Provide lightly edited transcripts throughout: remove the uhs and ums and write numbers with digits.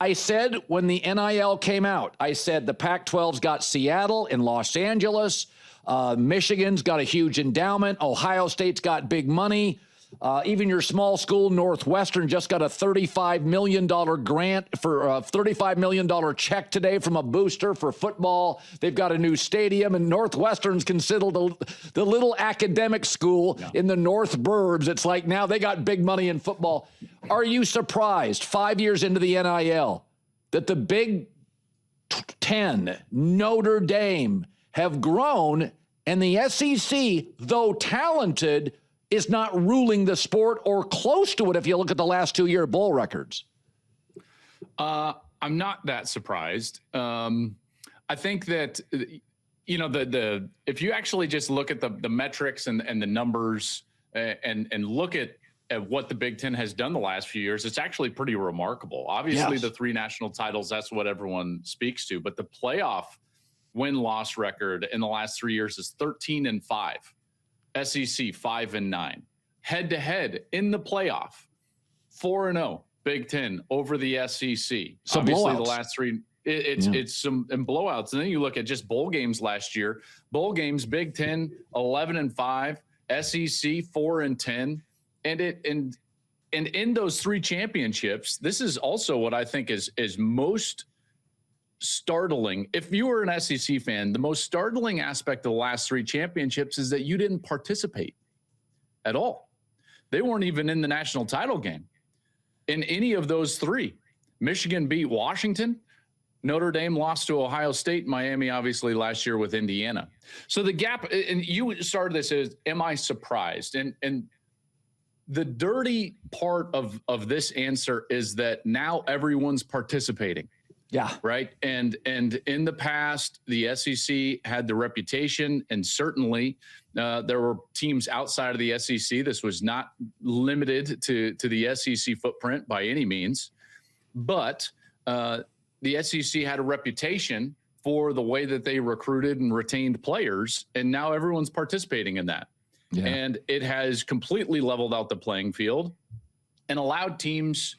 I said when the NIL came out, I said the Pac-12's got Seattle and Los Angeles. Michigan's got a huge endowment. Ohio State's got big money. Even your small school, Northwestern, just got a $35 million grant for a $35 million check today from a booster for football. They've got a new stadium, and Northwestern's considered the little academic school in the North Burbs. It's like now they got big money in football. Are you surprised 5 years into the NIL that the Big Ten, Notre Dame, have grown, and the SEC, though talented, is not ruling the sport or close to it if you look at the last 2-year bowl records? I'm not that surprised. I think that, you know, if you actually just look at the metrics and the numbers and look at what the Big Ten has done the last few years, it's actually pretty remarkable. Obviously, the 3 national titles, that's what everyone speaks to. But the playoff win-loss record in the last 3 years is 13-5. SEC 5-9. Head-to-head in the playoff, 4-0. Big Ten over the SEC. So obviously, blowouts. the last 3, it's some blowouts. And then you look at just bowl games last year. Bowl games, Big Ten 11-5, SEC 4-10, and in those 3 championships, this is also what I think is most startling. If you were an SEC fan, the most startling aspect of the last 3 championships is that you didn't participate at all. They weren't even in the national title game in any of those 3. Michigan beat Washington. Notre Dame lost to Ohio State. Miami, obviously, last year with Indiana. So the gap, and you started this as, am I surprised? And the dirty part of this answer is that now everyone's participating. Yeah. Right. And in the past, the SEC had the reputation, and certainly there were teams outside of the SEC. This was not limited to the SEC footprint by any means. But the SEC had a reputation for the way that they recruited and retained players. And now everyone's participating in that. Yeah. And it has completely leveled out the playing field and allowed teams,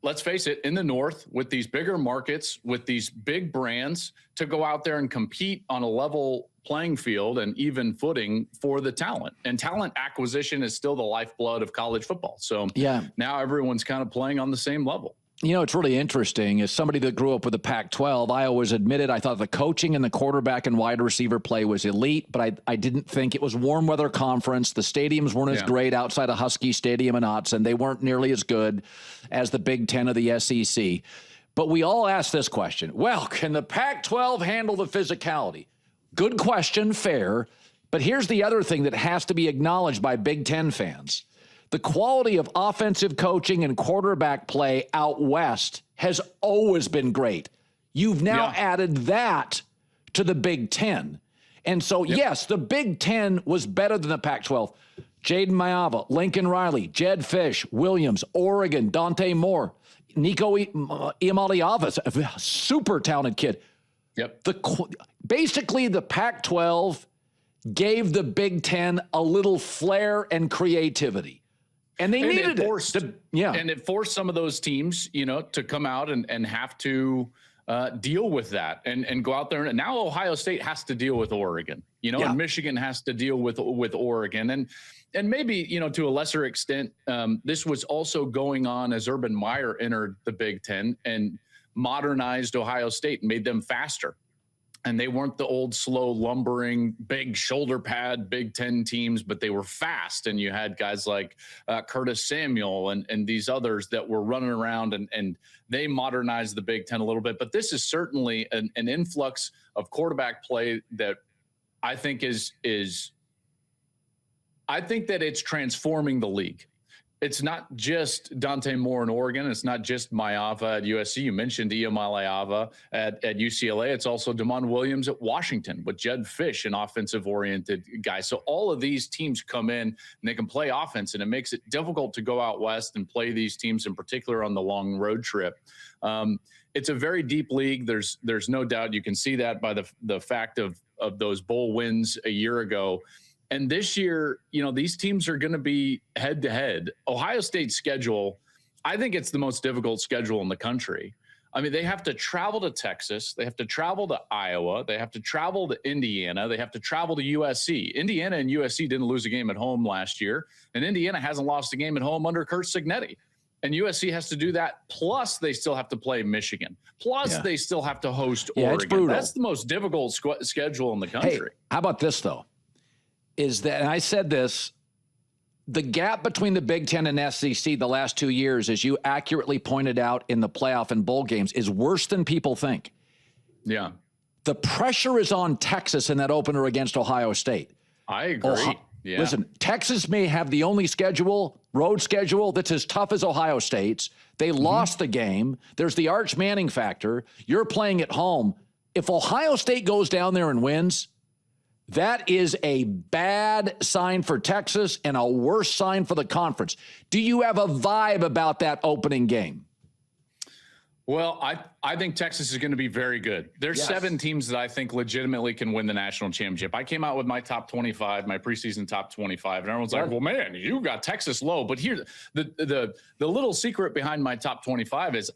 let's face it, in the North, with these bigger markets, with these big brands, to go out there and compete on a level playing field and even footing for the talent. And talent acquisition is still the lifeblood of college football. So now everyone's kind of playing on the same level. You know, it's really interesting. As somebody that grew up with the Pac-12, I always admitted I thought the coaching and the quarterback and wide receiver play was elite, but I didn't think it was warm weather conference. The stadiums weren't as great outside of Husky Stadium in Autzen. They weren't nearly as good as the Big Ten of the SEC. But we all ask this question. Well, can the Pac-12 handle the physicality? Good question, fair. But here's the other thing that has to be acknowledged by Big Ten fans. The quality of offensive coaching and quarterback play out west has always been great. You've now added that to the Big Ten. And so, yes, the Big Ten was better than the Pac-12. Jaden Maiava, Lincoln Riley, Jed Fish, Williams, Oregon, Dante Moore, Nico Iamaleava, a super talented kid. Basically, the Pac-12 gave the Big Ten a little flair and creativity. And they needed it. And it forced some of those teams, you know, to come out and have to deal with that and go out there. And now Ohio State has to deal with Oregon, you know, and Michigan has to deal with Oregon. And maybe, you know, to a lesser extent, this was also going on as Urban Meyer entered the Big Ten and modernized Ohio State and made them faster. And they weren't the old, slow, lumbering, big shoulder pad Big Ten teams, but they were fast. And you had guys like Curtis Samuel and these others that were running around, and they modernized the Big Ten a little bit. But this is certainly an influx of quarterback play that I think I think that it's transforming the league. It's not just Dante Moore in Oregon. It's not just Maiava at USC. You mentioned Iamaleava at UCLA. It's also Damon Williams at Washington with Jed Fish, an offensive-oriented guy. So all of these teams come in and they can play offense, and it makes it difficult to go out west and play these teams, in particular on the long road trip. It's a very deep league. There's no doubt. You can see that by the fact of those bowl wins a year ago. And this year, you know, these teams are going to be head-to-head. Ohio State's schedule, I think it's the most difficult schedule in the country. I mean, they have to travel to Texas. They have to travel to Iowa. They have to travel to Indiana. They have to travel to USC. Indiana and USC didn't lose a game at home last year, and Indiana hasn't lost a game at home under Kurt Cignetti. And USC has to do that. Plus, they still have to play Michigan. Plus, they still have to host Oregon. It's brutal. That's the most difficult schedule in the country. Hey, how about this, though? Is that, and I said this, the gap between the Big Ten and SEC the last 2 years, as you accurately pointed out in the playoff and bowl games, is worse than people think. Yeah. The pressure is on Texas in that opener against Ohio State. I agree. Yeah. Listen, Texas may have the only road schedule that's as tough as Ohio State's. They lost the game. There's the Arch Manning factor. You're playing at home. If Ohio State goes down there and wins, that is a bad sign for Texas and a worse sign for the conference. Do you have a vibe about that opening game? Well, I think Texas is going to be very good. There's 7 teams that I think legitimately can win the national championship. I came out with my top 25, my preseason top 25, and everyone's like, well, man, you got Texas low. But here, the little secret behind my top 25 is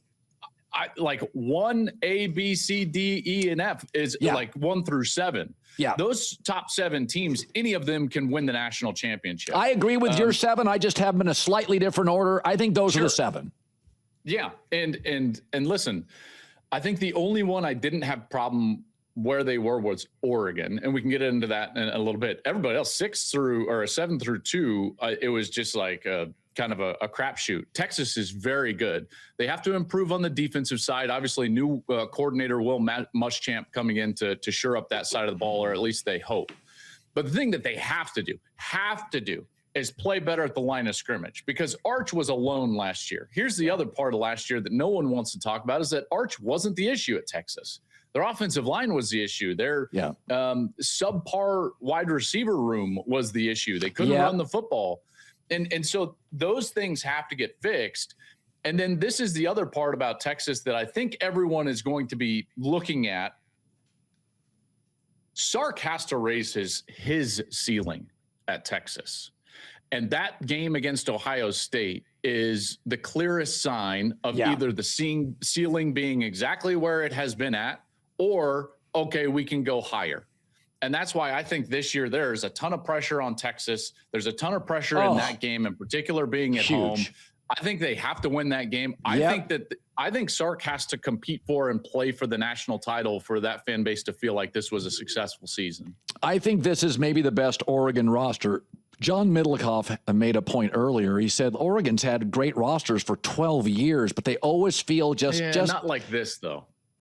like 1, A, B, C, D, E, and F is like 1 through 7. Yeah. Those top 7 teams, any of them can win the national championship. I agree with your 7. I just have them in a slightly different order. I think those are the 7. Yeah. And listen, I think the only one I didn't have problem where they were was Oregon. And we can get into that in a little bit. Everybody else, 7 through 2, it was just like kind of a crapshoot. Texas is very good. They have to improve on the defensive side. Obviously, new coordinator Will Muschamp coming in to shore up that side of the ball, or at least they hope. But the thing that they have to do is play better at the line of scrimmage, because Arch was alone last year. Here's the other part of last year that no one wants to talk about, is that Arch wasn't the issue at Texas. Their offensive line was the issue. Their subpar wide receiver room was the issue. They couldn't run the football. And so those things have to get fixed. And then this is the other part about Texas that I think everyone is going to be looking at. Sark has to raise his ceiling at Texas. And that game against Ohio State is the clearest sign of either the ceiling being exactly where it has been at, or, okay, we can go higher. And that's why I think this year there's a ton of pressure on Texas. There's a ton of pressure in that game, in particular being at home. I think they have to win that game. I think Sark has to compete for and play for the national title for that fan base to feel like this was a successful season. I think this is maybe the best Oregon roster. John Middlecoff made a point earlier. He said Oregon's had great rosters for 12 years, but they always feel just not like this, though.